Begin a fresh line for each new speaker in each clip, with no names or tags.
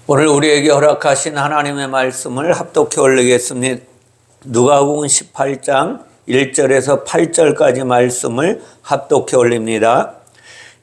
오늘 우리에게 허락하신 하나님의 말씀을 합독해 올리겠습니다. 누가복음 18장 1절에서 8절까지 말씀을 합독해 올립니다.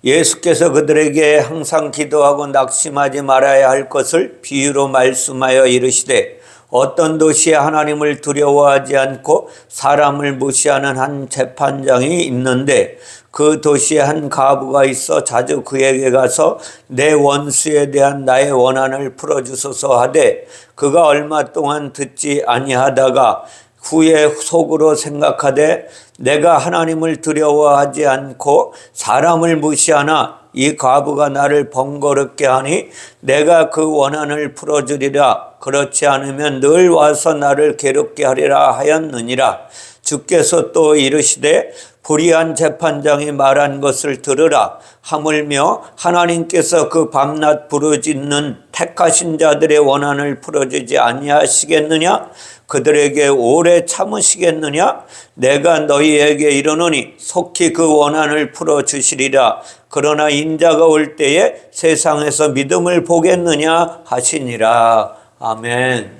예수께서 그들에게 항상 기도하고 낙심하지 말아야 할 것을 비유로 말씀하여 이르시되, 어떤 도시에 하나님을 두려워하지 않고 사람을 무시하는 한 재판장이 있는데, 그 도시에 한 과부가 있어 자주 그에게 가서 내 원수에 대한 나의 원한을 풀어주소서 하되, 그가 얼마 동안 듣지 아니하다가 후에 속으로 생각하되, 내가 하나님을 두려워하지 않고 사람을 무시하나 이 과부가 나를 번거롭게 하니 내가 그 원한을 풀어주리라. 그렇지 않으면 늘 와서 나를 괴롭게 하리라 하였느니라. 주께서 또 이르시되, 불의한 재판장이 말한 것을 들으라. 하물며 하나님께서 그 밤낮 부르짖는 택하신 자들의 원한을 풀어주지 아니하시겠느냐? 그들에게 오래 참으시겠느냐? 내가 너희에게 이르노니 속히 그 원한을 풀어주시리라. 그러나 인자가 올 때에 세상에서 믿음을 보겠느냐 하시니라. 아멘.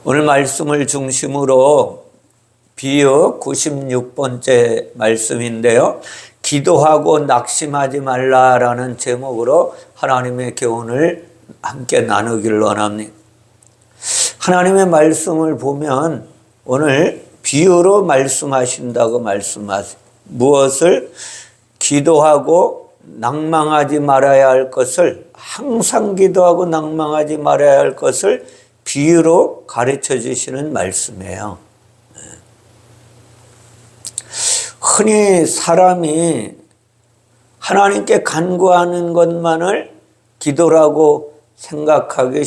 오늘 말씀을 중심으로 비유 96번째 말씀인데요. 기도하고 낙심하지 말라라는 제목으로 하나님의 교훈을 함께 나누기를 원합니다. 하나님의 말씀을 보면 오늘 비유로 말씀하신다고 말씀하세요. 무엇을? 기도하고 낭망하지 말아야 할 것을, 항상 기도하고 낭망하지 말아야 할 것을 비유로 가르쳐 주시는 말씀이에요. 흔히 사람이 하나님께 간구하는 것만을 기도라고 생각하기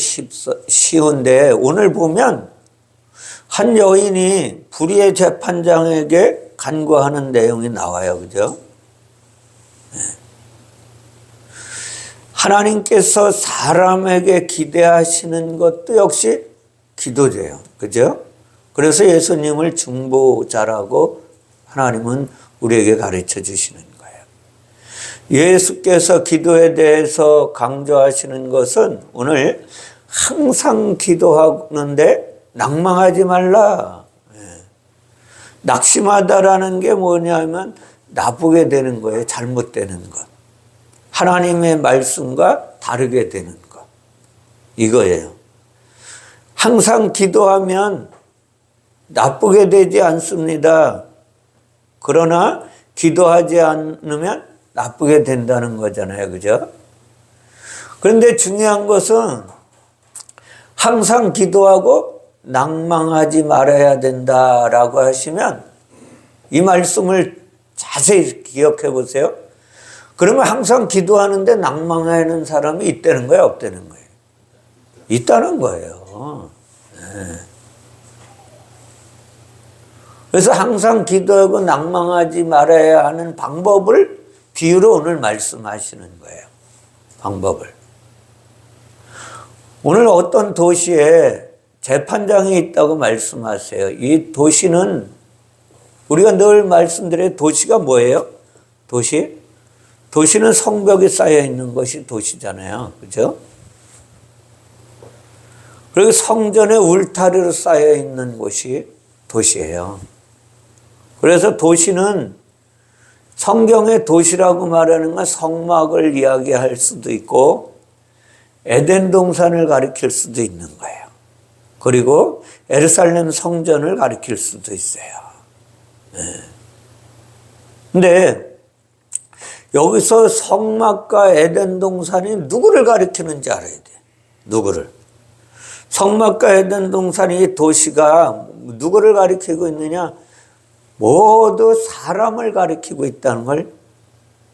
쉬운데, 오늘 보면 한 여인이 불의의 재판장에게 간구하는 내용이 나와요. 그죠? 하나님께서 사람에게 기대하시는 것도 역시 기도제요. 그죠? 그래서 예수님을 중보자라고 하나님은 우리에게 가르쳐 주시는 거예요. 예수께서 기도에 대해서 강조하시는 것은 오늘 항상 기도하는데 낭망하지 말라. 낙심하다라는 게 뭐냐면 나쁘게 되는 거예요. 잘못되는 것. 하나님의 말씀과 다르게 되는 것. 이거예요. 항상 기도하면 나쁘게 되지 않습니다. 그러나 기도하지 않으면 나쁘게 된다는 거잖아요. 그죠? 그런데 중요한 것은 항상 기도하고 낭망하지 말아야 된다라고 하시면 이 말씀을 자세히 기억해 보세요. 그러면 항상 기도하는데 낭망하는 사람이 있다는 거예요? 없다는 거예요? 있다는 거예요. 네. 그래서 항상 기도하고 낭망하지 말아야 하는 방법을 비유로 오늘 말씀하시는 거예요. 방법을. 오늘 어떤 도시에 재판장이 있다고 말씀하세요. 이 도시는 우리가 늘 말씀드려요. 도시가 뭐예요? 도시? 도시는 성벽이 쌓여 있는 것이 도시잖아요. 그죠? 그리고 성전에 울타리로 쌓여 있는 곳이 도시예요. 그래서 도시는 성경의 도시라고 말하는 건 성막을 이야기할 수도 있고 에덴 동산을 가리킬 수도 있는 거예요. 그리고 예루살렘 성전을 가리킬 수도 있어요. 근데 여기서 성막과 에덴 동산이 누구를 가리키는지 알아야 돼. 누구를? 성막과 에덴 동산이 도시가 누구를 가리키고 있느냐? 모두 사람을 가리키고 있다는 걸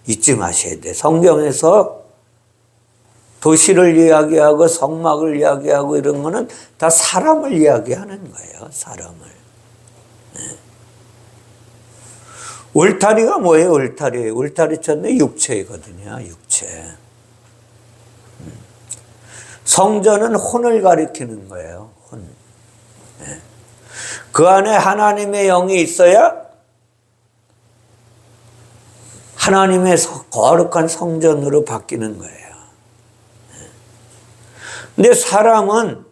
잊지 마셔야 돼. 성경에서 도시를 이야기하고 성막을 이야기하고 이런 거는 다 사람을 이야기하는 거예요. 사람을. 네. 울타리가 뭐예요? 울타리. 울타리 쳤는데 육체이거든요. 육체. 성전은 혼을 가리키는 거예요. 혼. 네. 그 안에 하나님의 영이 있어야 하나님의 거룩한 성전으로 바뀌는 거예요. 근데 사람은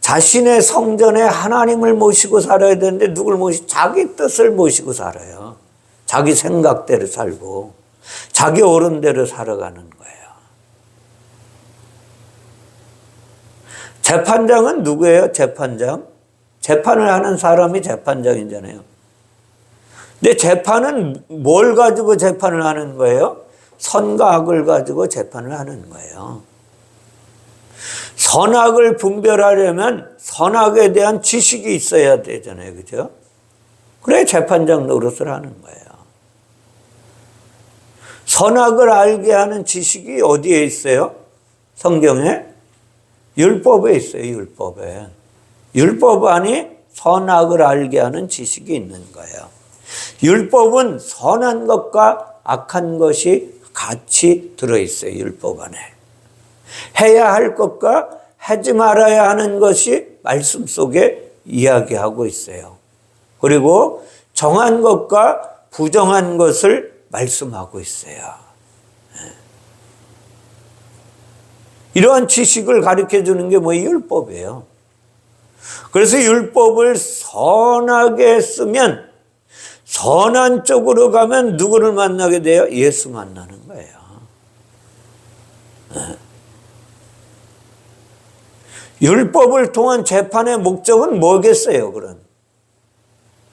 자신의 성전에 하나님을 모시고 살아야 되는데 누굴 모시고 자기 뜻을 모시고 살아요. 자기 생각대로 살고 자기 옳은대로 살아가는 거예요. 재판장은 누구예요? 재판장? 재판을 하는 사람이 재판장이잖아요. 근데 재판은 뭘 가지고 재판을 하는 거예요? 선과 악을 가지고 재판을 하는 거예요. 선악을 분별하려면 선악에 대한 지식이 있어야 되잖아요. 그죠? 그래 재판장 노릇을 하는 거예요. 선악을 알게 하는 지식이 어디에 있어요? 성경에? 율법에 있어요. 율법에. 율법 안에 선악을 알게 하는 지식이 있는 거예요. 율법은 선한 것과 악한 것이 같이 들어있어요. 율법 안에. 해야 할 것과 하지 말아야 하는 것이 말씀 속에 이야기하고 있어요. 그리고 정한 것과 부정한 것을 말씀하고 있어요. 이러한 지식을 가르쳐 주는 게 뭐예요? 율법이에요. 그래서 율법을 선하게 쓰면 선한 쪽으로 가면 누구를 만나게 돼요? 예수 만나는 거예요. 율법을 통한 재판의 목적은 뭐겠어요? 그런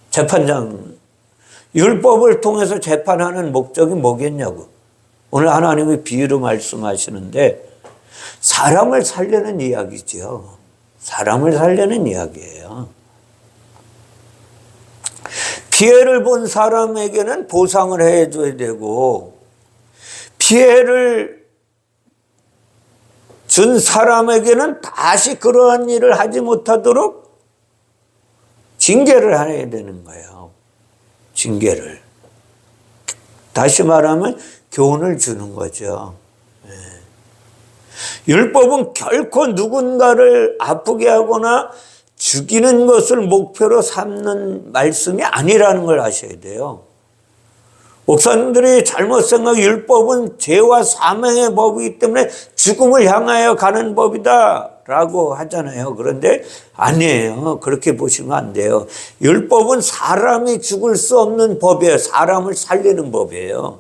재판장 율법을 통해서 재판하는 목적이 뭐겠냐고. 오늘 하나님이 비유로 말씀하시는데 사람을 살려는 이야기죠. 사람을 살려는 이야기예요. 피해를 본 사람에게는 보상을 해줘야 되고 피해를 준 사람에게는 다시 그러한 일을 하지 못하도록 징계를 해야 되는 거예요. 징계를. 다시 말하면 교훈을 주는 거죠. 율법은 결코 누군가를 아프게 하거나 죽이는 것을 목표로 삼는 말씀이 아니라는 걸 아셔야 돼요. 목사님들이 잘못 생각해 율법은 죄와 사망의 법이기 때문에 죽음을 향하여 가는 법이다 라고 하잖아요. 그런데 아니에요. 그렇게 보시면 안 돼요. 율법은 사람이 죽을 수 없는 법이에요. 사람을 살리는 법이에요.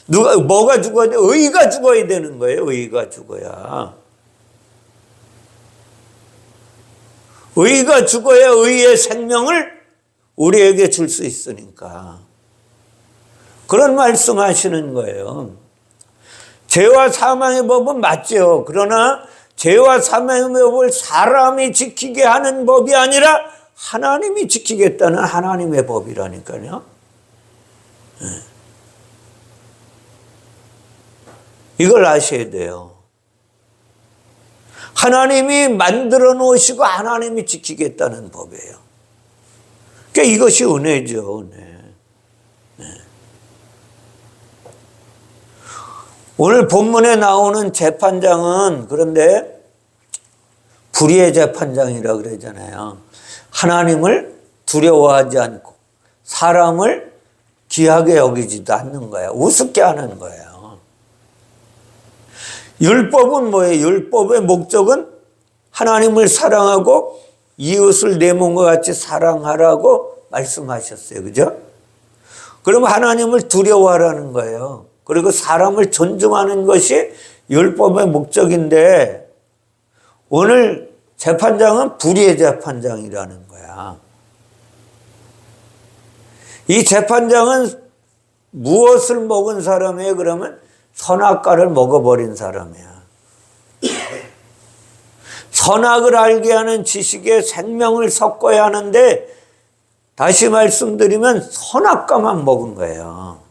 뭐가 죽어야 돼? 의가 죽어야 되는 거예요. 의가 죽어야. 의가 죽어야 의의 생명을 우리에게 줄 수 있으니까. 그런 말씀 하시는 거예요. 죄와 사망의 법은 맞죠. 그러나 죄와 사망의 법을 사람이 지키게 하는 법이 아니라 하나님이 지키겠다는 하나님의 법이라니까요. 이걸 아셔야 돼요. 하나님이 만들어 놓으시고 하나님이 지키겠다는 법이에요. 그러니까 이것이 은혜죠. 은혜. 오늘 본문에 나오는 재판장은 그런데 불의의 재판장이라고 그러잖아요. 하나님을 두려워하지 않고 사람을 귀하게 여기지도 않는 거예요. 우습게 하는 거예요. 율법은 뭐예요? 율법의 목적은 하나님을 사랑하고 이웃을 내 몸과 같이 사랑하라고 말씀하셨어요. 그죠? 그럼 하나님을 두려워하라는 거예요. 그리고 사람을 존중하는 것이 율법의 목적인데 오늘 재판장은 불의의 재판장이라는 거야. 이 재판장은 무엇을 먹은 사람이에요? 그러면 선악과를 먹어버린 사람이야. 선악을 알게 하는 지식에 생명을 섞어야 하는데 다시 말씀드리면 선악과만 먹은 거예요.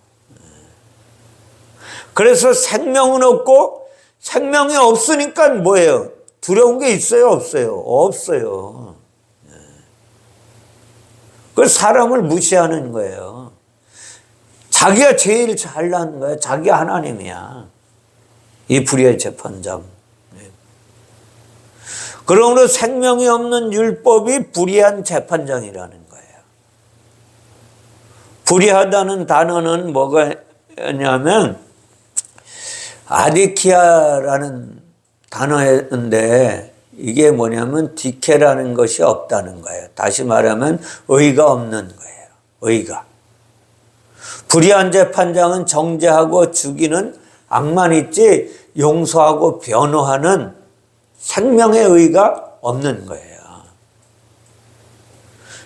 그래서 생명은 없고 생명이 없으니까 뭐예요? 두려운 게 있어요? 없어요? 없어요. 그래서 사람을 무시하는 거예요. 자기가 제일 잘난 거야. 자기가 하나님이야. 이 불의의 재판장. 그러므로 생명이 없는 율법이 불의한 재판장이라는 거예요. 불의하다는 단어는 뭐가 냐면 아디키아라는 단어인데 이게 뭐냐면 디케라는 것이 없다는 거예요. 다시 말하면 의가 없는 거예요. 의가. 불의한 재판장은 정죄하고 죽이는 악만 있지 용서하고 변호하는 생명의 의가 없는 거예요.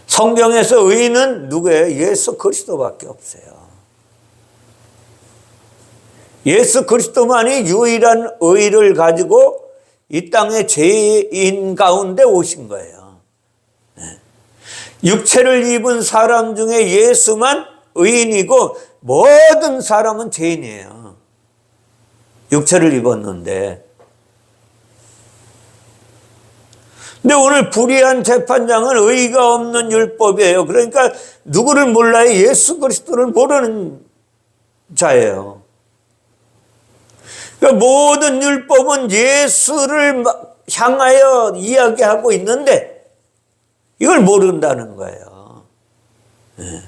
성경에서 의는 누구예요? 예수 그리스도밖에 없어요. 예수 그리스도만이 유일한 의를 가지고 이 땅에 죄인 가운데 오신 거예요. 육체를 입은 사람 중에 예수만 의인이고 모든 사람은 죄인이에요. 육체를 입었는데. 근데 오늘 불의한 재판장은 의가 없는 율법이에요. 그러니까 누구를 몰라요? 예수 그리스도를 모르는 자예요. 그러니까 모든 율법은 예수를 향하여 이야기하고 있는데 이걸 모른다는 거예요. 네.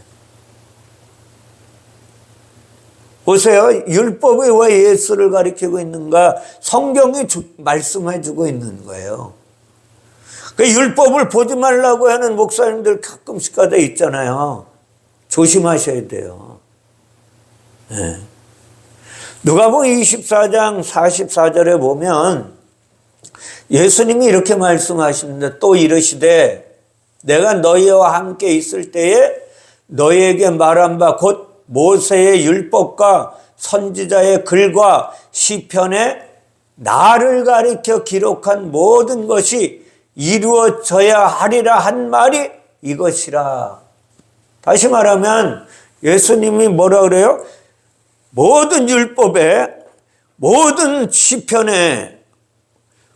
보세요. 율법이 왜 예수를 가리키고 있는가? 성경이 말씀해 주고 있는 거예요. 그 율법을 보지 말라고 하는 목사님들 가끔씩 가다 있잖아요. 조심하셔야 돼요. 네. 누가복음 24장 44절에 보면 예수님이 이렇게 말씀하시는데 또 이르시되 내가 너희와 함께 있을 때에 너희에게 말한 바 곧 모세의 율법과 선지자의 글과 시편에 나를 가리켜 기록한 모든 것이 이루어져야 하리라 한 말이 이것이라. 다시 말하면 예수님이 뭐라 그래요? 모든 율법에, 모든 시편에,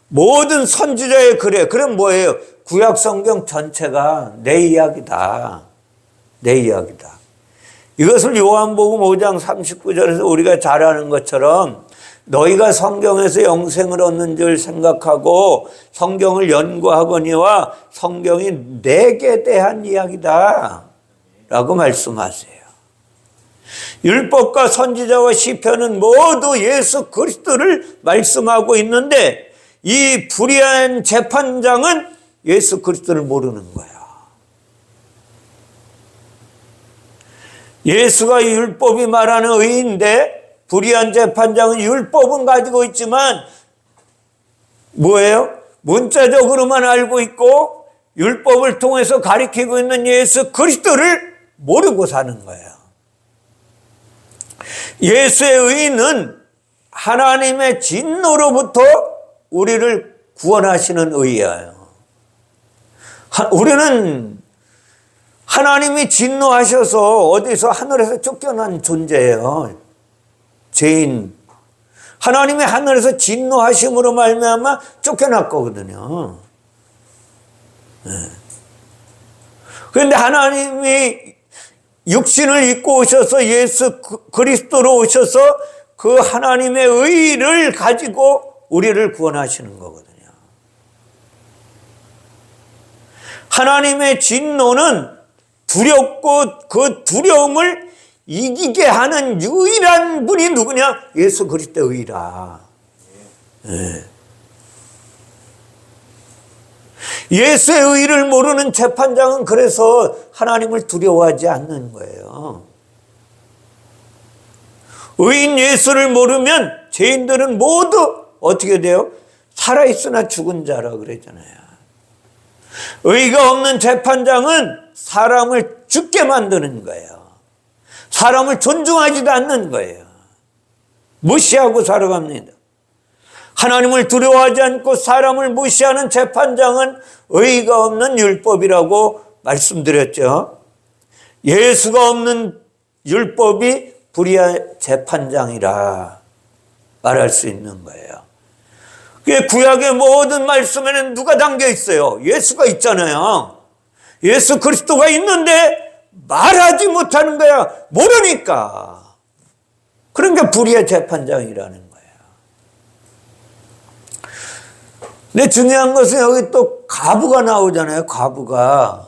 모든 선지자의 글에, 그럼 뭐예요? 구약 성경 전체가 내 이야기다. 내 이야기다. 이것을 요한복음 5장 39절에서 우리가 잘 아는 것처럼 너희가 성경에서 영생을 얻는 줄 생각하고 성경을 연구하거니와 성경이 내게 대한 이야기다 라고 말씀하세요. 율법과 선지자와 시편은 모두 예수 그리스도를 말씀하고 있는데 이 불의한 재판장은 예수 그리스도를 모르는 거야. 예수가 율법이 말하는 의인데 불의한 재판장은 율법은 가지고 있지만 뭐예요? 문자적으로만 알고 있고 율법을 통해서 가리키고 있는 예수 그리스도를 모르고 사는 거예요. 예수의 의는 하나님의 진노로부터 우리를 구원하시는 의예요. 우리는 하나님이 진노하셔서 어디서 하늘에서 쫓겨난 존재예요. 죄인. 하나님이 하늘에서 진노하심으로 말미암아 쫓겨났거든요. 그런데 하나님이 육신을 입고 오셔서 예수 그리스도로 오셔서 그 하나님의 의를 가지고 우리를 구원하시는 거거든요. 하나님의 진노는 두렵고 그 두려움을 이기게 하는 유일한 분이 누구냐? 예수 그리스도의 의라. 네. 예수의 의를 모르는 재판장은 그래서 하나님을 두려워하지 않는 거예요. 의인 예수를 모르면 죄인들은 모두 어떻게 돼요? 살아있으나 죽은 자라 그랬잖아요. 의가 없는 재판장은 사람을 죽게 만드는 거예요. 사람을 존중하지도 않는 거예요. 무시하고 살아갑니다. 하나님을 두려워하지 않고 사람을 무시하는 재판장은 의가 없는 율법이라고 말씀드렸죠. 예수가 없는 율법이 불의한 재판장이라 말할 수 있는 거예요. 구약의 모든 말씀에는 누가 담겨 있어요? 예수가 있잖아요. 예수 그리스도가 있는데 말하지 못하는 거야. 모르니까. 그러니까 불의의 재판장이라는 거예요. 근데 중요한 것은 여기 또 과부가 나오잖아요. 과부가.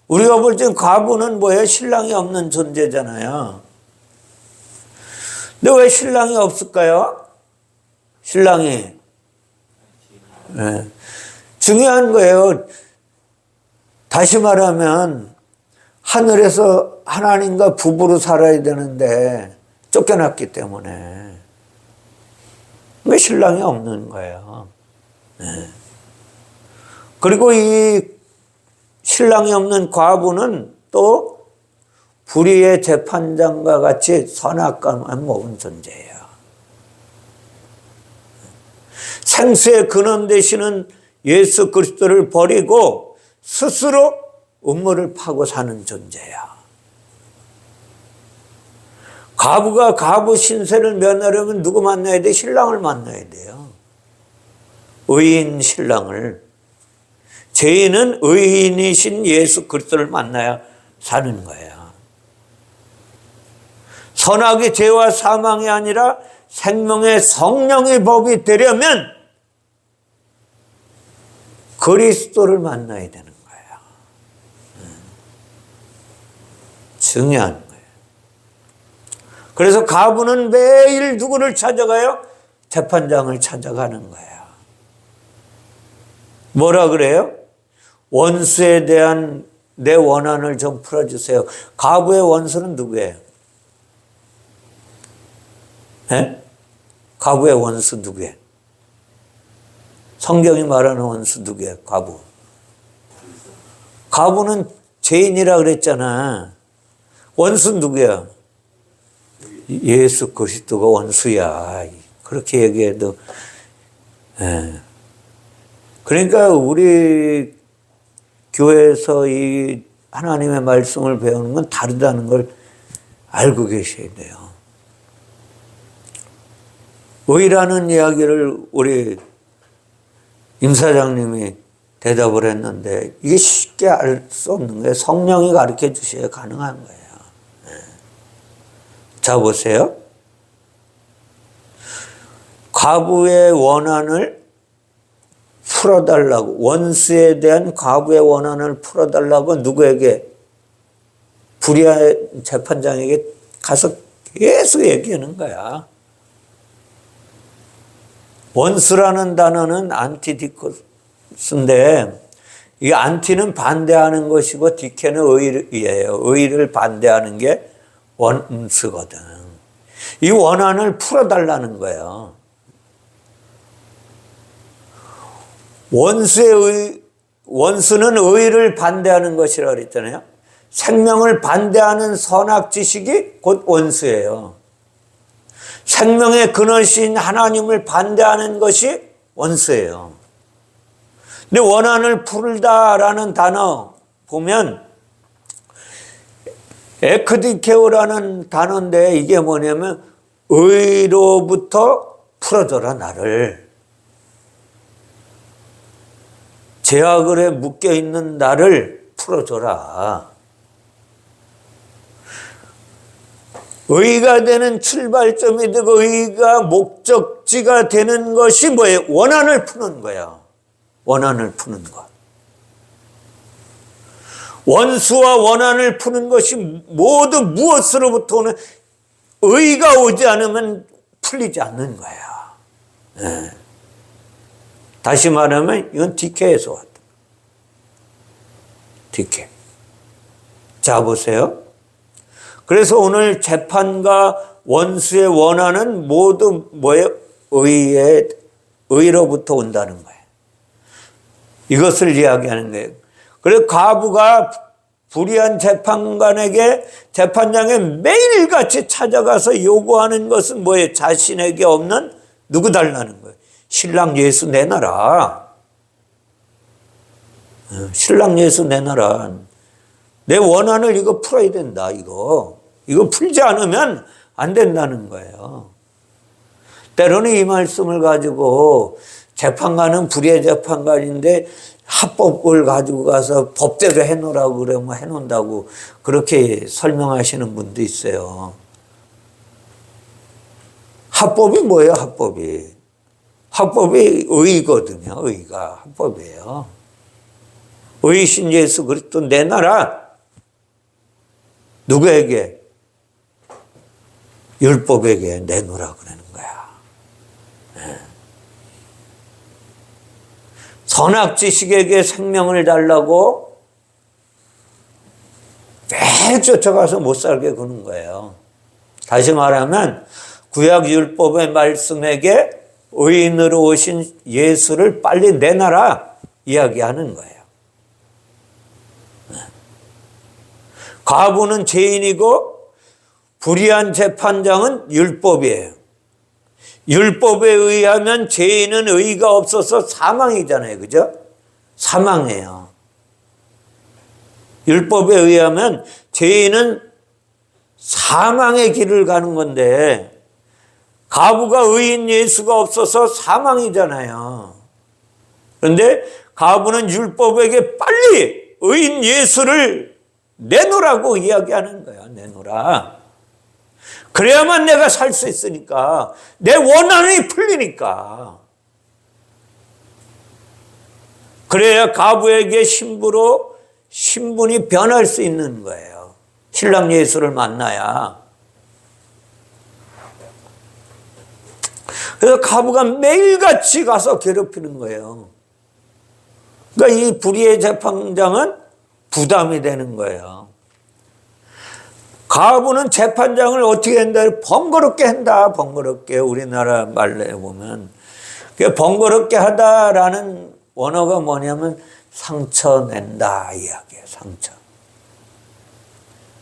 우리가 볼 땐 과부는 뭐예요? 신랑이 없는 존재잖아요. 근데 왜 신랑이 없을까요? 신랑이. 예. 중요한 거예요. 다시 말하면 하늘에서 하나님과 부부로 살아야 되는데 쫓겨났기 때문에 왜 신랑이 없는 거예요. 예. 그리고 이 신랑이 없는 과부는 또 불의의 재판장과 같이 선악과만 먹은 존재예요. 생수의 근원 되시는 예수 그리스도를 버리고 스스로 음모를 파고 사는 존재야. 과부가 과부 신세를 면하려면 누구 만나야 돼? 신랑을 만나야 돼요. 의인 신랑을. 죄인은 의인이신 예수 그리스도를 만나야 사는 거야. 선악의 죄와 사망이 아니라 생명의 성령의 법이 되려면 그리스도를 만나야 되는 거야. 중요한 거예요. 그래서 과부는 매일 누구를 찾아가요? 재판장을 찾아가는 거야. 뭐라 그래요? 원수에 대한 내 원한을 좀 풀어주세요. 과부의 원수는 누구예요? 네? 과부의 원수 누구예요? 성경이 말하는 원수 누구예요? 과부. 과부는 죄인이라 그랬잖아. 원수 누구야? 예수 그리스도가 원수야. 그렇게 얘기해도. 예. 그러니까 우리 교회에서 이 하나님의 말씀을 배우는 건 다르다는 걸 알고 계셔야 돼요. 의라는 이야기를 우리 임 사장님이 대답을 했는데 이게 쉽게 알 수 없는 거예요. 성령이 가르쳐 주셔야 가능한 거예요. 자, 보세요. 과부의 원한을 풀어달라고, 원수에 대한 과부의 원한을 풀어달라고 누구에게? 불의한 재판장에게 가서 계속 얘기하는 거야. 원수라는 단어는 안티디코스인데 이 안티는 반대하는 것이고 디케는 의예요. 의를 반대하는 게 원수거든. 이 원한을 풀어달라는 거예요. 원수는 의를 반대하는 것이라고 그랬잖아요. 생명을 반대하는 선악 지식이 곧 원수예요. 생명의 근원이신 하나님을 반대하는 것이 원수예요. 근데 원한을 풀다라는 단어 보면 에크디케오라는 단어인데 이게 뭐냐면 의로부터 풀어줘라 나를. 죄악을에 묶여있는 나를 풀어줘라. 의가 되는 출발점이 되고 의가 목적지가 되는 것이 뭐예요? 원한을 푸는 거야. 원한을 푸는 것. 원수와 원한을 푸는 것이 모두 무엇으로부터 오는 의가 오지 않으면 풀리지 않는 거야. 네. 다시 말하면 이건 디케에서 왔다. 디케. 자, 보세요. 그래서 오늘 재판과 원수의 원한은 모두 뭐예요? 의로부터 온다는 거예요. 이것을 이야기하는 거예요. 그래서 과부가 불의한 재판관에게 재판장에 매일같이 찾아가서 요구하는 것은 뭐예요? 자신에게 없는 누구 달라는 거예요? 신랑 예수 내놔라. 신랑 예수 내놔라. 내 원한을 이거 풀어야 된다. 이거 풀지 않으면 안 된다는 거예요. 때로는 이 말씀을 가지고 재판관은 불의의 재판관인데 합법을 가지고 가서 법대로 해놓으라고 그러면 해놓는다고 그렇게 설명하시는 분도 있어요. 합법이 뭐예요? 합법이 의거든요. 의가 합법이에요. 의이신 예수 그리스도 내놔라. 누구에게? 율법에게 내놓으라 그러는 거야. 선악지식에게 생명을 달라고 매일 쫓아가서 못 살게 구는 거예요. 다시 말하면 구약 율법의 말씀에게 의인으로 오신 예수를 빨리 내놔라 이야기하는 거예요. 과부는 죄인이고 불의한 재판장은 율법이에요. 율법에 의하면 죄인은 의가 없어서 사망이잖아요. 그죠? 사망이에요. 율법에 의하면 죄인은 사망의 길을 가는 건데 과부가 의인 예수가 없어서 사망이잖아요. 그런데 과부는 율법에게 빨리 의인 예수를 내놓으라고 이야기하는 거야. 내놓으라. 그래야만 내가 살 수 있으니까. 내 원한이 풀리니까. 그래야 과부에게 신부로 신분이 변할 수 있는 거예요. 신랑 예수를 만나야. 그래서 과부가 매일같이 가서 괴롭히는 거예요. 그러니까 이 불의의 재판장은 부담이 되는 거예요. 과부는 재판장을 어떻게 한다? 번거롭게 한다. 번거롭게. 우리나라 말로 보면. 번거롭게 하다라는 원어가 뭐냐면 상처 낸다 이야기예요. 상처.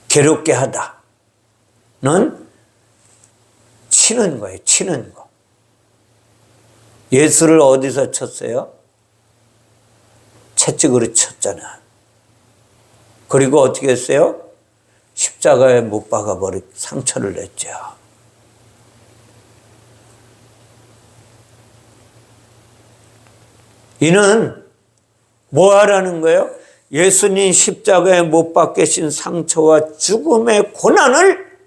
괴롭게 하다는 치는 거예요. 치는 거. 예수를 어디서 쳤어요? 채찍으로 쳤잖아. 그리고 어떻게 했어요? 십자가에 못 박아버리고 상처를 냈죠. 이는 뭐 하라는 거예요? 예수님 십자가에 못 박히신 상처와 죽음의 고난을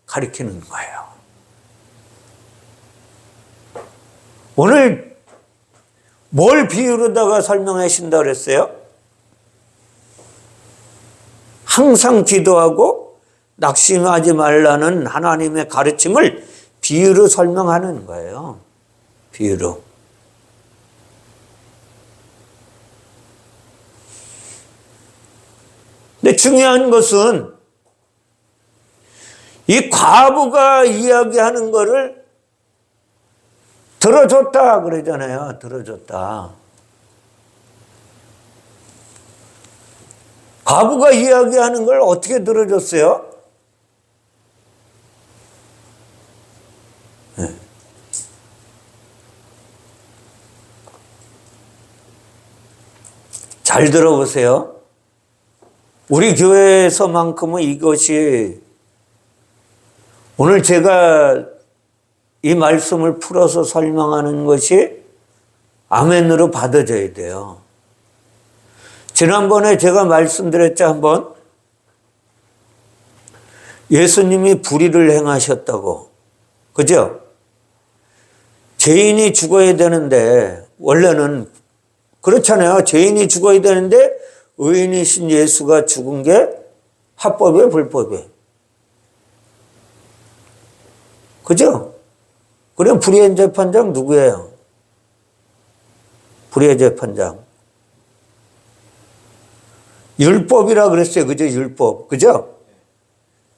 가리키는 거예요. 오늘 뭘 비유로다가 설명하신다 그랬어요? 항상 기도하고 낙심하지 말라는 하나님의 가르침을 비유로 설명하는 거예요. 비유로. 근데 중요한 것은 이 과부가 이야기하는 거를 들어줬다 그러잖아요. 들어줬다. 과부가 이야기하는 걸 어떻게 들어줬어요? 네. 잘 들어보세요. 우리 교회에서만큼은 이것이 오늘 제가 이 말씀을 풀어서 설명하는 것이 아멘으로 받아져야 돼요. 지난번에 제가 말씀드렸죠, 한번. 예수님이 불의를 행하셨다고. 그죠? 죄인이 죽어야 되는데, 원래는 그렇잖아요. 죄인이 죽어야 되는데, 의인이신 예수가 죽은 게 합법이에요, 불법이에요? 그죠? 그럼 불의의 재판장 누구예요? 불의의 재판장. 율법이라 그랬어요. 그죠? 율법. 그죠?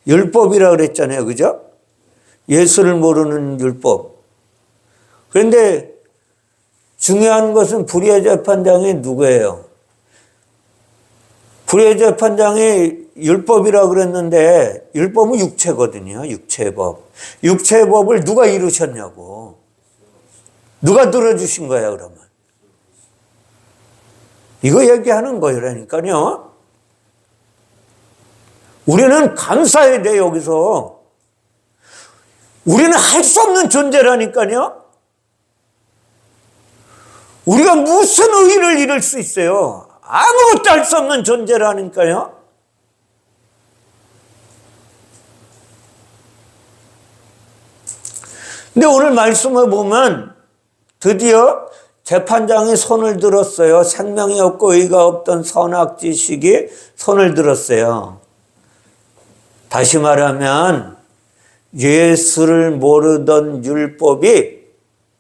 율법이라 그랬잖아요. 그죠? 예수를 모르는 율법. 그런데 중요한 것은 불의의 재판장이 누구예요? 불의의 재판장이 율법이라 그랬는데 율법은 육체거든요. 육체법. 육체법을 누가 이루셨냐고. 누가 들어주신 거야 그러면. 이거 얘기하는 거라니까요. 우리는 감사해야 돼 여기서. 우리는 할 수 없는 존재라니까요. 우리가 무슨 의의를 이룰 수 있어요. 아무것도 할 수 없는 존재라니까요. 근데 오늘 말씀을 보면 드디어 재판장이 손을 들었어요. 생명이 없고 의가 없던 선악지식이 손을 들었어요. 다시 말하면 예수를 모르던 율법이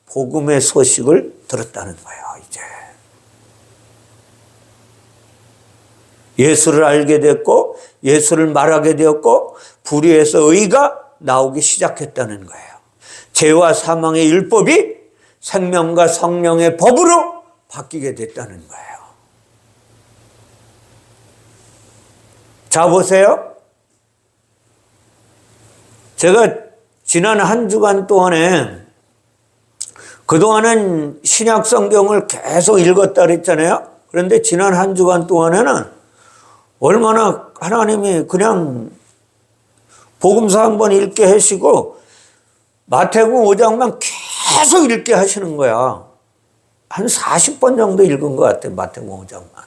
복음의 소식을 들었다는 거예요. 이제 예수를 알게 됐고 예수를 말하게 되었고 불의에서 의가 나오기 시작했다는 거예요. 죄와 사망의 율법이 생명과 성령의 법으로 바뀌게 됐다는 거예요. 자, 보세요. 제가 지난 한 주간 동안에 그동안은 신약 성경을 계속 읽었다 그랬잖아요. 그런데 지난 한 주간 동안에는 얼마나 하나님이 그냥 복음서 한번 읽게 하시고 마태복음 5장만 계속 읽게 하시는 거야. 한 40번 정도 읽은 것 같아요. 마태복음 5장만.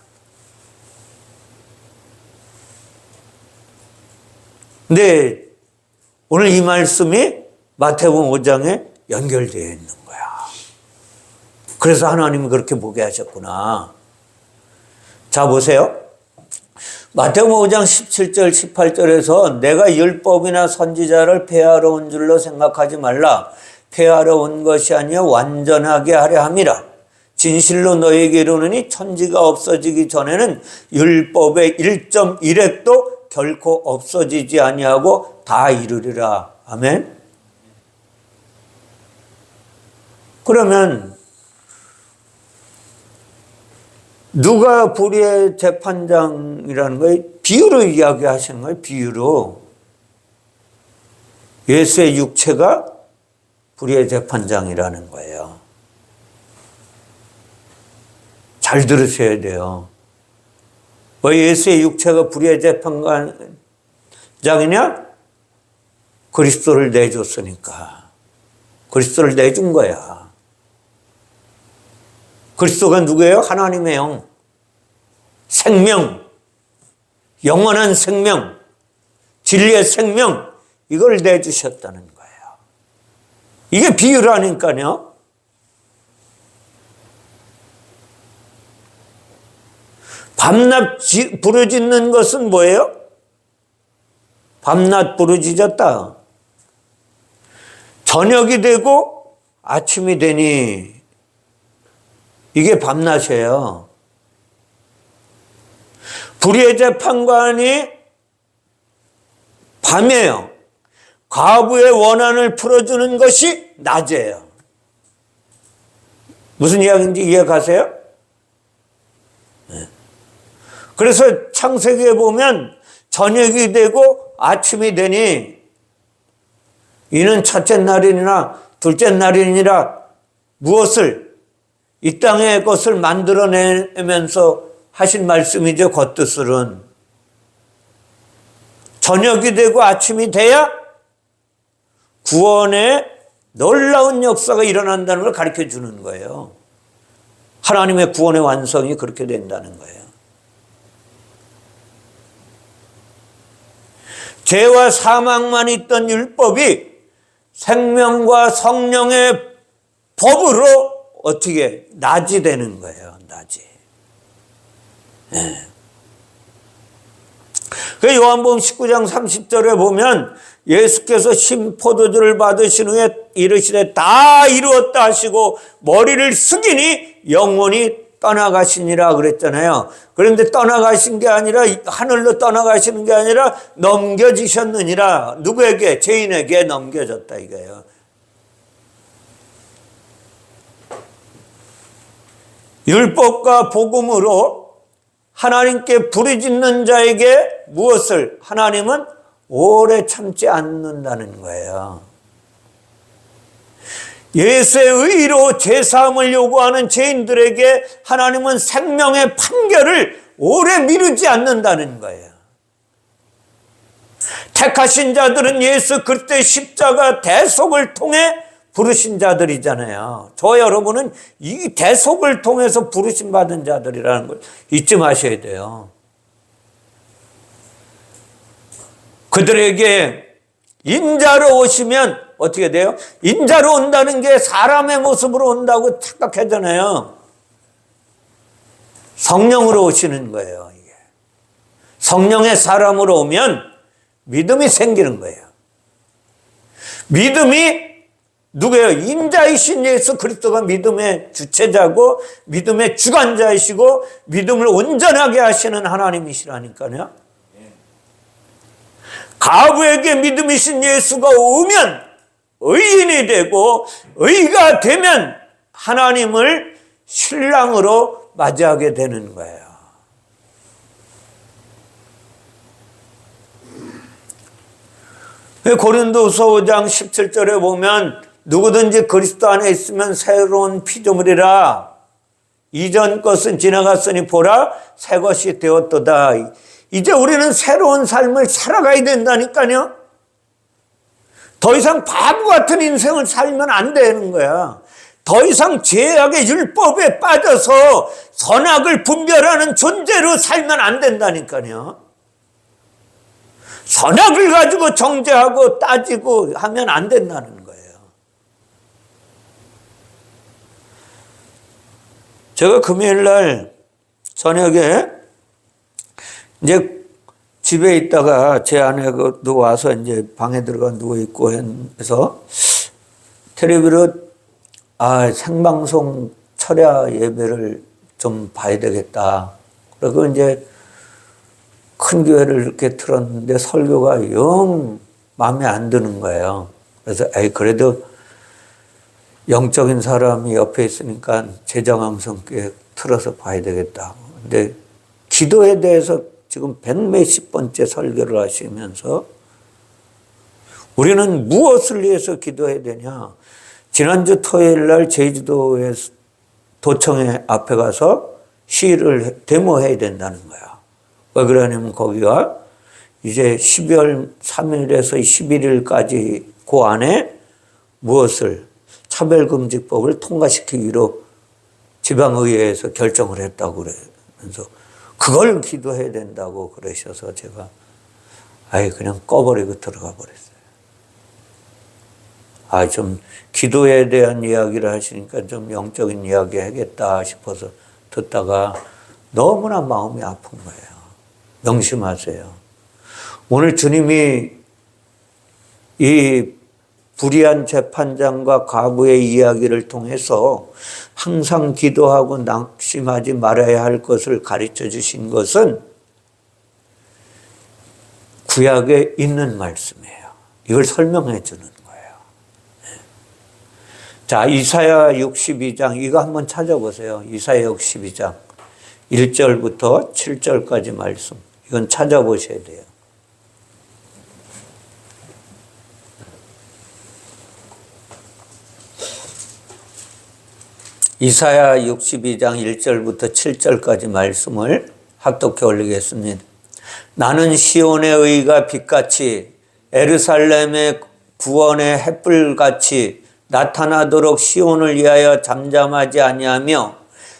근데 오늘 이 말씀이 마태복음 5장에 연결되어 있는 거야. 그래서 하나님이 그렇게 보게 하셨구나. 자, 보세요. 마태복음 5장 17절 18절에서 내가 율법이나 선지자를 폐하러 온 줄로 생각하지 말라. 폐하러 온 것이 아니라 완전하게 하려 함이라. 진실로 너에게 이르노니 천지가 없어지기 전에는 율법의 1.1획도 결코 없어지지 아니하고 다 이루리라. 아멘. 그러면 누가 불의의 재판장이라는 거예요? 비유로 이야기하시는 거예요. 비유로. 예수의 육체가 불의의 재판장이라는 거예요. 잘 들으셔야 돼요. 왜 예수의 육체가 불의의 재판장이냐? 그리스도를 내줬으니까. 그리스도를 내준 거야. 그리스도가 누구예요? 하나님의 영. 생명. 영원한 생명. 진리의 생명. 이걸 내주셨다는 거예요. 이게 비유라니까요. 밤낮 부르짖는 것은 뭐예요? 밤낮 부르짖었다. 저녁이 되고 아침이 되니 이게 밤낮이에요. 불의의 재판관이 밤이에요. 과부의 원한을 풀어주는 것이 낮이에요. 무슨 이야기인지 이해가세요? 네. 그래서 창세기에 보면 저녁이 되고 아침이 되니 이는 첫째 날이니라 둘째 날이니라 무엇을 이 땅의 것을 만들어내면서 하신 말씀이죠. 겉뜻으로는 저녁이 되고 아침이 돼야 구원의 놀라운 역사가 일어난다는 걸 가르쳐 주는 거예요. 하나님의 구원의 완성이 그렇게 된다는 거예요. 죄와 사망만 있던 율법이 생명과 성령의 법으로 어떻게 낮이 되는 거예요. 낮이. 네. 그 요한복음 19장 30절에 보면 예수께서 신포도주를 받으신 후에 이르시되 다 이루었다 하시고 머리를 숙이니 영원히 떠나가시니라 그랬잖아요. 그런데 떠나가신 게 아니라 하늘로 떠나가시는 게 아니라 넘겨지셨느니라. 누구에게? 죄인에게 넘겨졌다 이거예요. 율법과 복음으로 하나님께 부르짖는 자에게 무엇을? 하나님은 오래 참지 않는다는 거예요. 예수의 의로 제사함을 요구하는 죄인들에게 하나님은 생명의 판결을 오래 미루지 않는다는 거예요. 택하신 자들은 예수 그리스도의 십자가 대속을 통해 부르신 자들이잖아요. 저 여러분은 이 대속을 통해서 부르심 받은 자들이라는 걸 잊지 마셔야 돼요. 그들에게 인자로 오시면 어떻게 돼요? 인자로 온다는 게 사람의 모습으로 온다고 착각하잖아요. 성령으로 오시는 거예요. 이게. 성령의 사람으로 오면 믿음이 생기는 거예요. 믿음이 누구예요? 인자이신 예수 그리스도가 믿음의 주체자고 믿음의 주관자이시고 믿음을 온전하게 하시는 하나님이시라니까요. 가부에게 믿음이신 예수가 오면 의인이 되고 의가 되면 하나님을 신랑으로 맞이하게 되는 거예요. 고린도서 5장 17절에 보면 누구든지 그리스도 안에 있으면 새로운 피조물이라 이전 것은 지나갔으니 보라 새 것이 되었도다. 이제 우리는 새로운 삶을 살아가야 된다니까요. 더 이상 바보 같은 인생을 살면 안 되는 거야. 더 이상 죄악의 율법에 빠져서 선악을 분별하는 존재로 살면 안 된다니까요. 선악을 가지고 정죄하고 따지고 하면 안 된다는 거예요. 제가 금요일 날 저녁에 이제 집에 있다가 제 아내도 와서 이제 방에 들어가 누워 있고 해서 텔레비로 생방송 철야 예배를 좀 봐야 되겠다. 그리고 이제 큰 교회를 이렇게 틀었는데 설교가 영 마음에 안 드는 거예요. 그래서 그래도 영적인 사람이 옆에 있으니까 제자강성교회 틀어서 봐야 되겠다. 근데 기도에 대해서 지금 100몇십 번째 설교를 하시면서 우리는 무엇을 위해서 기도해야 되냐. 지난주 토요일 날 제주도에 도청회 앞에 가서 시위를 데모해야 된다는 거야. 왜 그러냐면 거기가 이제 12월 3일에서 11일까지 그 안에 무엇을 차별금지법을 통과시키기로 지방의회에서 결정을 했다고 그러면서 그걸 기도해야 된다고 그러셔서 제가 그냥 꺼버리고 들어가 버렸어요. 좀 기도에 대한 이야기를 하시니까 좀 영적인 이야기 하겠다 싶어서 듣다가 너무나 마음이 아픈 거예요. 명심하세요. 오늘 주님이 이 불의한 재판장과 가부의 이야기를 통해서 항상 기도하고 낙심하지 말아야 할 것을 가르쳐 주신 것은 구약에 있는 말씀이에요. 이걸 설명해 주는 거예요. 자, 이사야 62장 이거 한번 찾아보세요. 이사야 62장 1절부터 7절까지 말씀. 이건 찾아보셔야 돼요. 이사야 62장 1절부터 7절까지 말씀을 합독해 올리겠습니다. 나는 시온의 의가 빛같이 에르살렘의 구원의 햇불같이 나타나도록 시온을 위하여 잠잠하지 아니하며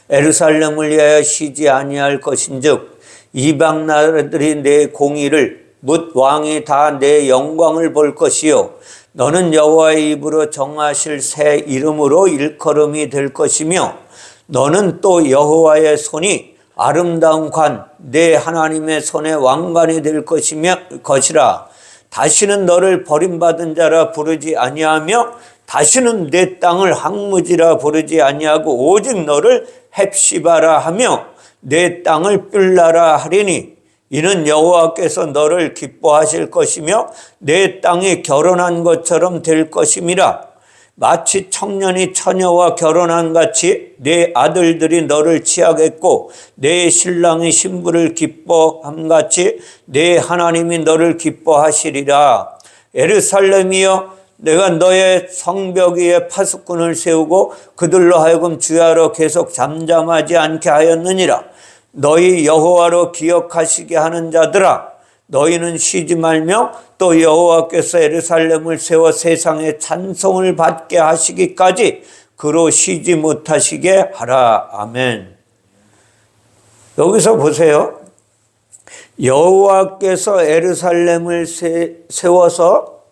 에르살렘을 위하여 쉬지 아니할 것인즉 이방 나라들이 내 공의를 묻 왕이 다 내 영광을 볼 것이요 너는 여호와의 입으로 정하실 새 이름으로 일컬음이 될 것이며 너는 또 여호와의 손이 아름다운 관 내 하나님의 손의 왕관이 될 것이라. 다시는 너를 버림받은 자라 부르지 아니하며 다시는 내 땅을 황무지라 부르지 아니하고 오직 너를 헵시바라 하며 내 땅을 뿔라라 하리니 이는 여호와께서 너를 기뻐하실 것이며 내 땅이 결혼한 것처럼 될 것임이라. 마치 청년이 처녀와 결혼한 같이 내 아들들이 너를 취하겠고 내 신랑이 신부를 기뻐함 같이 내 하나님이 너를 기뻐하시리라. 에르살렘이여 내가 너의 성벽 위에 파수꾼을 세우고 그들로 하여금 주야로 계속 잠잠하지 않게 하였느니라. 너희 여호와로 기억하시게 하는 자들아 너희는 쉬지 말며 또 여호와께서 에르살렘을 세워 세상에 찬송을 받게 하시기까지 그로 쉬지 못하시게 하라. 아멘. 여기서 보세요. 여호와께서 에르살렘을 세워서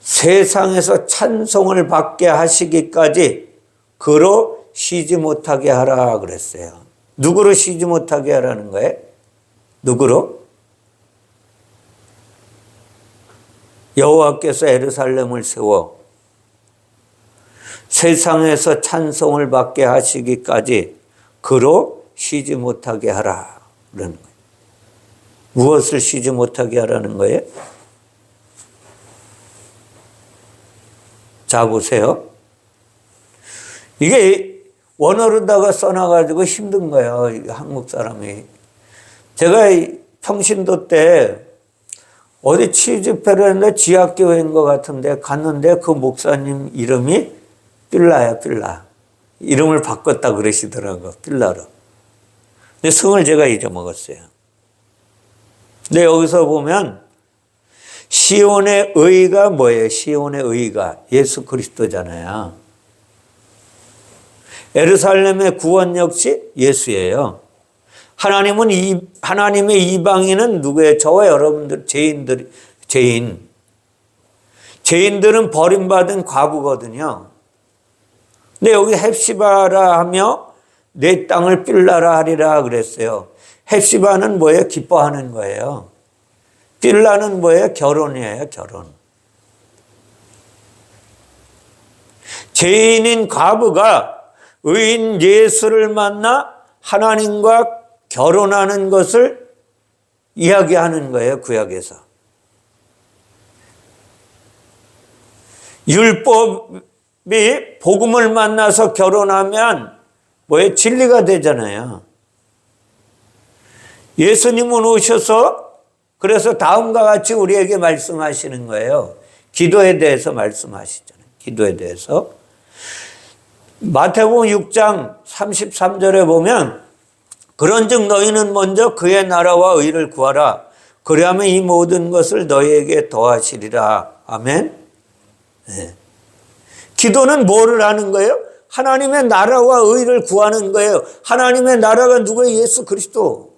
세상에서 찬송을 받게 하시기까지 그로 쉬지 못하게 하라 그랬어요. 누구로 쉬지 못하게 하라는 거예요? 누구로? 여호와께서 에르살렘을 세워 세상에서 찬송을 받게 하시기까지 그로 쉬지 못하게 하라. 그러는 거예요. 무엇을 쉬지 못하게 하라는 거예요? 자, 보세요. 이게 원어로다가 써놔가지고 힘든 거예요. 한국 사람이. 제가 평신도 때 어디 취집회를 했는데 지하교회인 것 같은데 갔는데 그 목사님 이름이 빌라야, 빌라. 이름을 바꿨다 그러시더라고요. 빌라로. 근데 성을 제가 잊어먹었어요. 근데 여기서 보면 시온의 의가 뭐예요? 시온의 의가 예수 그리스도잖아요. 예루살렘의 구원 역시 예수예요. 하나님의 이방인은 누구예요? 저와 여러분들, 죄인들은 버림받은 과부거든요. 근데 여기 헵시바라 하며 내 땅을 빌라라 하리라 그랬어요. 헵시바는 뭐예요? 기뻐하는 거예요. 빌라는 뭐예요? 결혼이에요, 결혼. 죄인인 과부가 의인 예수를 만나 하나님과 결혼하는 것을 이야기하는 거예요, 구약에서. 율법이 복음을 만나서 결혼하면 뭐예요? 진리가 되잖아요. 예수님은 오셔서 그래서 다음과 같이 우리에게 말씀하시는 거예요. 기도에 대해서 말씀하시잖아요. 기도에 대해서. 마태복음 6장 33절에 보면 그런즉 너희는 먼저 그의 나라와 의를 구하라. 그리하면 이 모든 것을 너희에게 더하시리라. 아멘. 네. 기도는 뭐를 하는 거예요? 하나님의 나라와 의를 구하는 거예요. 하나님의 나라가 누구예요? 예수 그리스도.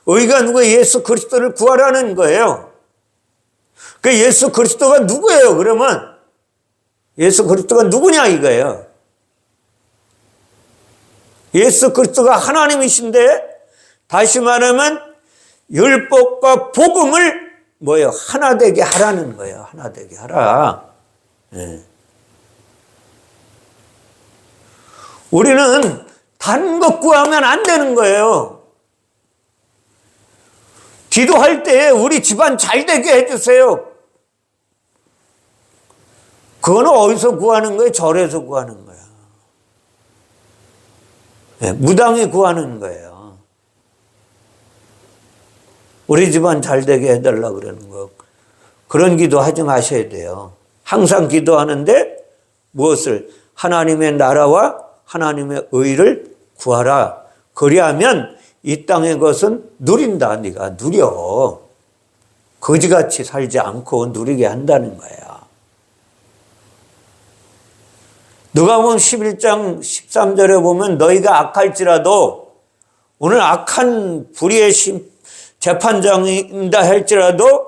의가 누구예요? 예수 그리스도를 구하라는 거예요. 그 예수 그리스도가 누구예요? 그러면 예수 그리스도가 누구냐 이거예요. 예수 그리스도가 하나님이신데 다시 말하면 율법과 복음을 뭐예요? 하나 되게 하라는 거예요. 하나 되게 하라. 네. 우리는 다른 것 구하면 안 되는 거예요. 기도할 때 우리 집안 잘 되게 해주세요. 그거는 어디서 구하는 거예요? 절에서 구하는 거예요. 네, 무당이 구하는 거예요. 우리 집안 잘 되게 해달라고 그러는 거. 그런 기도 하지 마셔야 돼요. 항상 기도하는데 무엇을? 하나님의 나라와 하나님의 의를 구하라. 그리하면 이 땅의 것은 누린다. 네가 누려. 거지같이 살지 않고 누리게 한다는 거야. 누가복음 11장 13절에 보면 너희가 악할지라도 오늘 악한 불의의 재판장이다 할지라도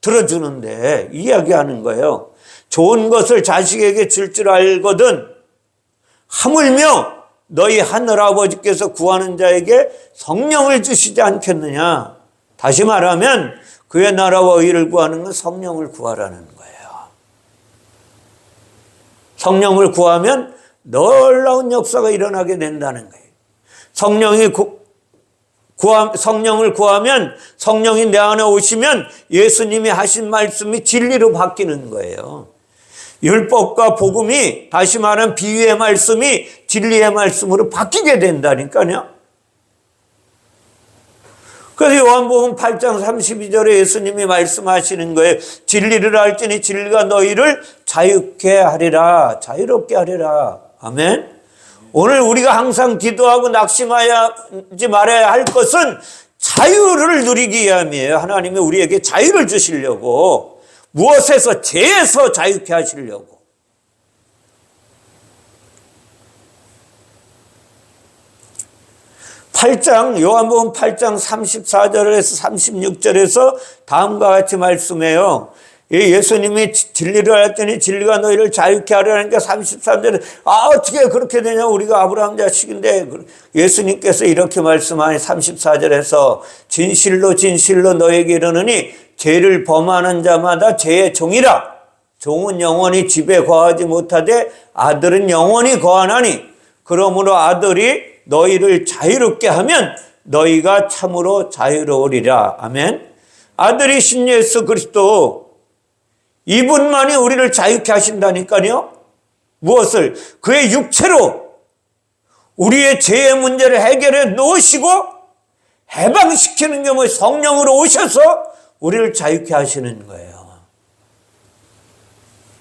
들어주는데 이야기하는 거예요. 좋은 것을 자식에게 줄 줄 알거든 하물며 너희 하늘아버지께서 구하는 자에게 성령을 주시지 않겠느냐. 다시 말하면 그의 나라와 의를 구하는 건 성령을 구하라는 거예요. 성령을 구하면 놀라운 역사가 일어나게 된다는 거예요. 성령을 구하면 성령이 내 안에 오시면 예수님이 하신 말씀이 진리로 바뀌는 거예요. 율법과 복음이 다시 말하면 비유의 말씀이 진리의 말씀으로 바뀌게 된다니까요. 그래서 요한복음 8장 32절에 예수님이 말씀하시는 거예요. 진리를 알지니 진리가 너희를 자유케 하리라. 자유롭게 하리라. 아멘. 오늘 우리가 항상 기도하고 낙심하지 말아야 할 것은 자유를 누리기 위함이에요. 하나님이 우리에게 자유를 주시려고. 무엇에서? 죄에서 자유케 하시려고. 요한복음 8장 34절에서 36절에서 다음과 같이 말씀해요. 예수님이 진리를 알았더니 진리가 너희를 자유케 하려니까 33절에 어떻게 그렇게 되냐 우리가 아브라함 자식인데 예수님께서 이렇게 말씀하니 34절에서 진실로 진실로 너에게 이르노니 죄를 범하는 자마다 죄의 종이라. 종은 영원히 집에 거하지 못하되 아들은 영원히 거하나니 그러므로 아들이 너희를 자유롭게 하면 너희가 참으로 자유로우리라. 아멘. 아들이신 예수 그리스도, 이분만이 우리를 자유케 하신다니까요. 무엇을? 그의 육체로 우리의 죄의 문제를 해결해 놓으시고 해방시키는 게 뭐 성령으로 오셔서 우리를 자유케 하시는 거예요.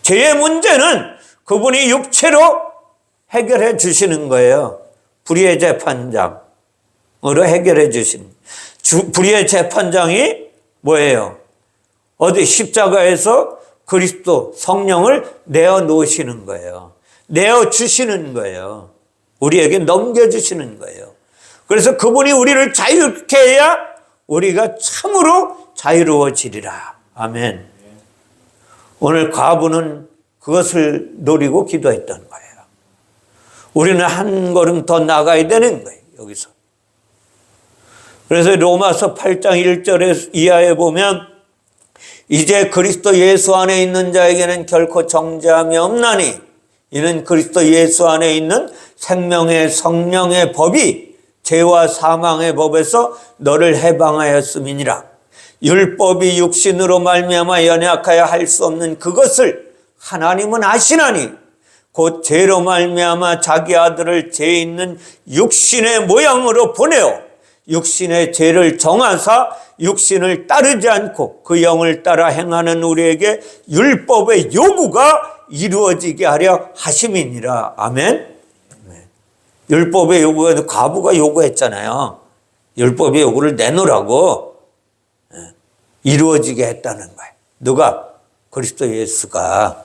죄의 문제는 그분이 육체로 해결해 주시는 거예요. 불의의 재판장으로 해결해 주시는. 불의의 재판장이 뭐예요? 어디 십자가에서 그리스도 성령을 내어 놓으시는 거예요. 내어 주시는 거예요. 우리에게 넘겨주시는 거예요. 그래서 그분이 우리를 자유케 해야 우리가 참으로 자유로워지리라. 아멘. 오늘 과부는 그것을 노리고 기도했던 거예요. 우리는 한 걸음 더 나가야 되는 거예요. 여기서. 그래서 로마서 8장 1절에 이하에 보면 이제 그리스도 예수 안에 있는 자에게는 결코 정죄함이 없나니 이는 그리스도 예수 안에 있는 생명의 성령의 법이 죄와 사망의 법에서 너를 해방하였음이니라. 율법이 육신으로 말미암아 연약하여 할 수 없는 그것을 하나님은 아시나니 곧 죄로 말미암아 자기 아들을 죄 있는 육신의 모양으로 보내어 육신의 죄를 정하사 육신을 따르지 않고 그 영을 따라 행하는 우리에게 율법의 요구가 이루어지게 하려 하심이니라. 아멘. 율법의 요구가 과부가 요구했잖아요. 율법의 요구를 내놓으라고 이루어지게 했다는 거예요. 누가? 그리스도 예수가.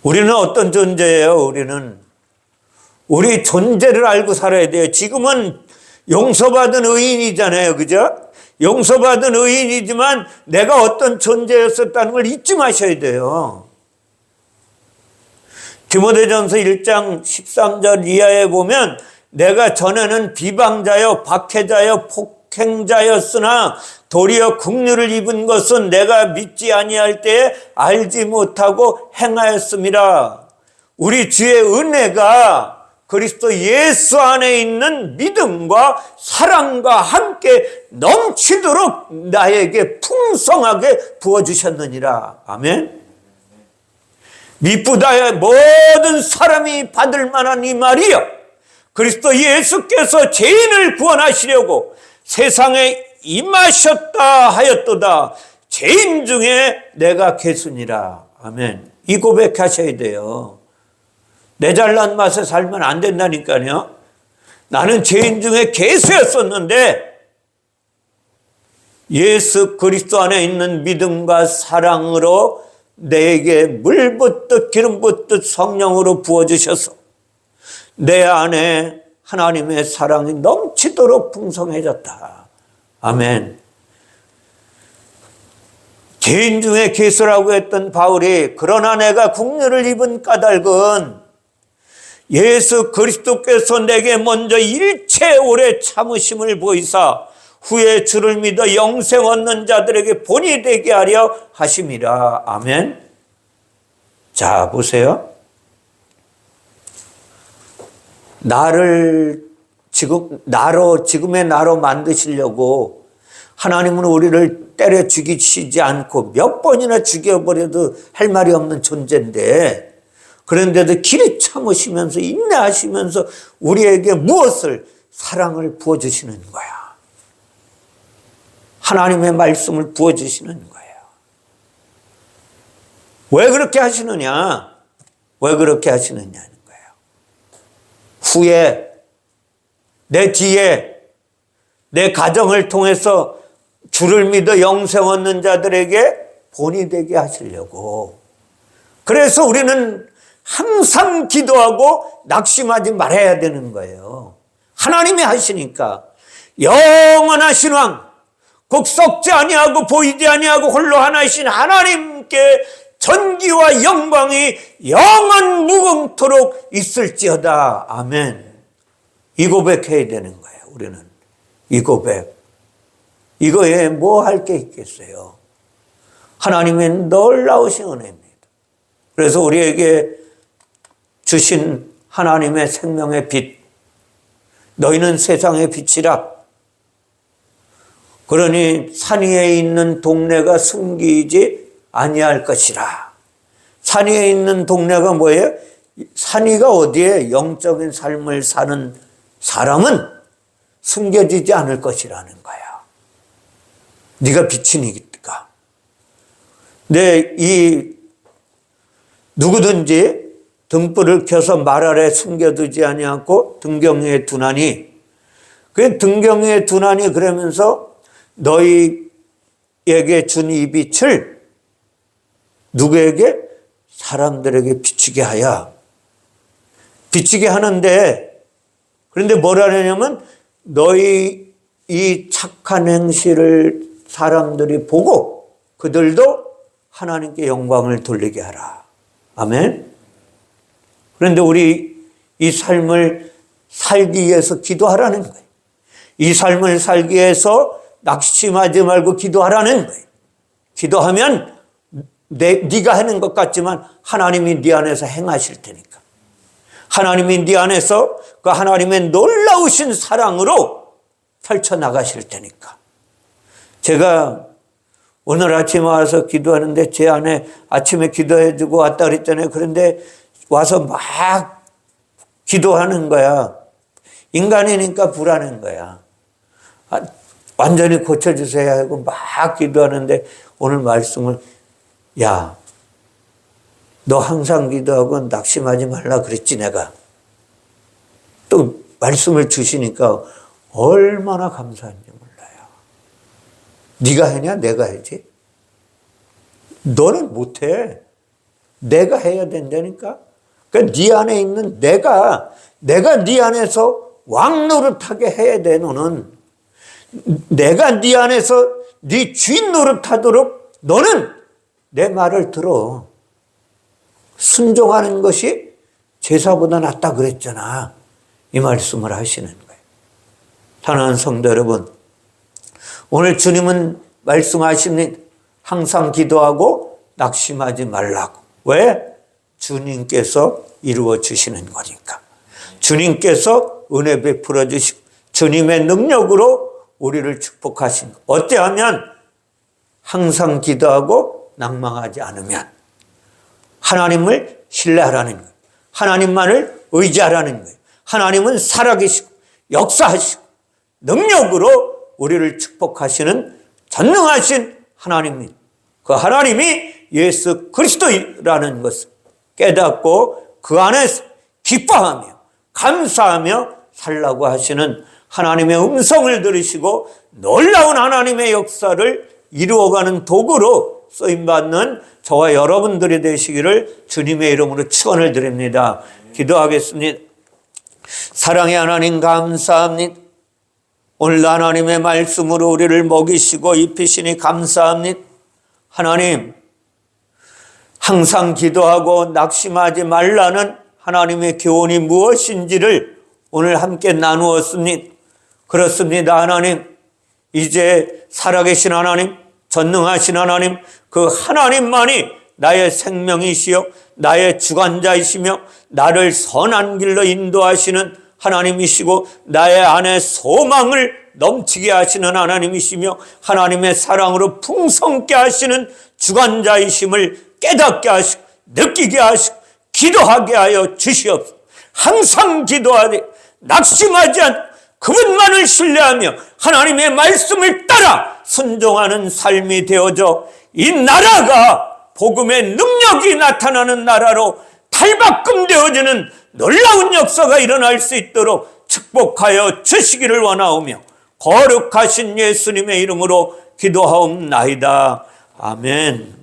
우리는 어떤 존재예요? 우리 존재를 알고 살아야 돼요. 지금은 용서받은 의인이잖아요. 그죠? 용서받은 의인이지만 내가 어떤 존재였었다는 걸 잊지 마셔야 돼요. 디모데전서 1장 13절 이하에 보면 내가 전에는 비방자여 박해자여 폭행자였으나 도리어 긍휼을 입은 것은 내가 믿지 아니할 때에 알지 못하고 행하였음이라. 우리 주의 은혜가 그리스도 예수 안에 있는 믿음과 사랑과 함께 넘치도록 나에게 풍성하게 부어주셨느니라. 아멘. 미쁘다야 모든 사람이 받을 만한 이 말이여. 그리스도 예수께서 죄인을 구원하시려고 세상에 임하셨다 하였도다. 죄인 중에 내가 괴순이라. 아멘. 이 고백하셔야 돼요. 내 잘난 맛에 살면 안 된다니까요. 나는 죄인 중에 괴수였었는데 예수 그리스도 안에 있는 믿음과 사랑으로 내게 물 붓듯 기름 붓듯 성령으로 부어주셔서 내 안에 하나님의 사랑이 넘치도록 풍성해졌다. 아멘. 죄인 중에 괴수라고 했던 바울이 그러나 내가 긍휼을 입은 까닭은 예수 그리스도께서 내게 먼저 일체 오래 참으심을 보이사 후에 주를 믿어 영생 얻는 자들에게 본이 되게 하려 하심이라. 아멘. 자, 보세요. 지금의 나로 만드시려고 하나님은 우리를 때려 죽이시지 않고 몇 번이나 죽여버려도 할 말이 없는 존재인데, 그런데도 길이 참으시면서 인내하시면서 우리에게 무엇을? 사랑을 부어주시는 거야. 하나님의 말씀을 부어주시는 거예요. 왜 그렇게 하시느냐? 왜 그렇게 하시느냐는 거예요. 후에, 내 뒤에, 내 가정을 통해서 주를 믿어 영생 얻는 자들에게 본이 되게 하시려고. 그래서 우리는 항상 기도하고 낙심하지 말아야 되는 거예요. 하나님이 하시니까. 영원하신 왕, 곧 썩지 아니하고 보이지 아니하고 홀로 하나이신 하나님께 전기와 영광이 영원 무궁토록 있을지어다. 아멘. 이 고백해야 되는 거예요. 우리는 이 고백. 이거에 뭐 할 게 있겠어요? 하나님의 놀라우신 은혜입니다. 그래서 우리에게 주신 하나님의 생명의 빛, 너희는 세상의 빛이라. 그러니 산 위에 있는 동네가 숨기지 아니할 것이라. 산 위에 있는 동네가 뭐예요? 산 위가 어디에? 영적인 삶을 사는 사람은 숨겨지지 않을 것이라는 거야. 네가 빛이니까. 누구든지 등불을 켜서 말 아래 숨겨두지 아니하고 등경 위에 두나니, 그 등경 위에 두나니 그러면서 너희에게 준 이 빛을 누구에게? 사람들에게 비추게 하여. 비추게 하는데, 그런데 뭐라 하냐면 너희 이 착한 행실을 사람들이 보고 그들도 하나님께 영광을 돌리게 하라. 아멘. 그런데 우리 이 삶을 살기 위해서 기도하라는 거예요. 이 삶을 살기 위해서 낙심하지 말고 기도하라는 거예요. 기도하면 네가 하는 것 같지만 하나님이 네 안에서 행하실 테니까. 하나님이 네 안에서 그 하나님의 놀라우신 사랑으로 펼쳐나가실 테니까. 제가 오늘 아침에 와서 기도하는데 제 안에 아침에 기도해주고 왔다 그랬잖아요. 그런데 와서 막 기도하는 거야. 인간이니까 불안한 거야. 완전히 고쳐주세요 하고 막 기도하는데 오늘 말씀을, 야, 너 항상 기도하고 낙심하지 말라 그랬지 내가. 또 말씀을 주시니까 얼마나 감사한지 몰라요. 네가 하냐? 내가 해야지. 너는 못해. 내가 해야 된다니까. 그러니까 네 안에 있는 내가 네 안에서 왕노릇하게 해야 돼. 너는 내가 네 안에서 네 주인 노릇하도록 너는 내 말을 들어. 순종하는 것이 제사보다 낫다 그랬잖아. 이 말씀을 하시는 거예요. 사랑하는 성도 여러분, 오늘 주님은 말씀하십니다. 항상 기도하고 낙심하지 말라고. 왜? 주님께서 이루어 주시는 거니까. 주님께서 은혜 베풀어 주시고 주님의 능력으로 우리를 축복하신 거. 어때하면? 항상 기도하고 낭망하지 않으면. 하나님을 신뢰하라는 거예요. 하나님만을 의지하라는 거예요. 하나님은 살아계시고 역사하시고 능력으로 우리를 축복하시는 전능하신 하나님입니다. 그 하나님이 예수 그리스도라는 것을 깨닫고 그 안에서 기뻐하며 감사하며 살라고 하시는 하나님의 음성을 들으시고 놀라운 하나님의 역사를 이루어가는 도구로 쓰임받는 저와 여러분들이 되시기를 주님의 이름으로 축원을 드립니다. 기도하겠습니다. 사랑의 하나님 감사합니다. 오늘 하나님의 말씀으로 우리를 먹이시고 입히시니 감사합니다. 하나님, 항상 기도하고 낙심하지 말라는 하나님의 교훈이 무엇인지를 오늘 함께 나누었습니다. 그렇습니다. 하나님, 이제 살아계신 하나님, 전능하신 하나님, 그 하나님만이 나의 생명이시요 나의 주관자이시며 나를 선한 길로 인도하시는 하나님이시고 나의 안에 소망을 넘치게 하시는 하나님이시며 하나님의 사랑으로 풍성케 하시는 주관자이심을 깨닫게 하시고 느끼게 하시고 기도하게 하여 주시옵소서. 항상 기도하되 낙심하지 않고 그분만을 신뢰하며 하나님의 말씀을 따라 순종하는 삶이 되어져 이 나라가 복음의 능력이 나타나는 나라로 탈바꿈 되어지는 놀라운 역사가 일어날 수 있도록 축복하여 주시기를 원하오며 거룩하신 예수님의 이름으로 기도하옵나이다. 아멘.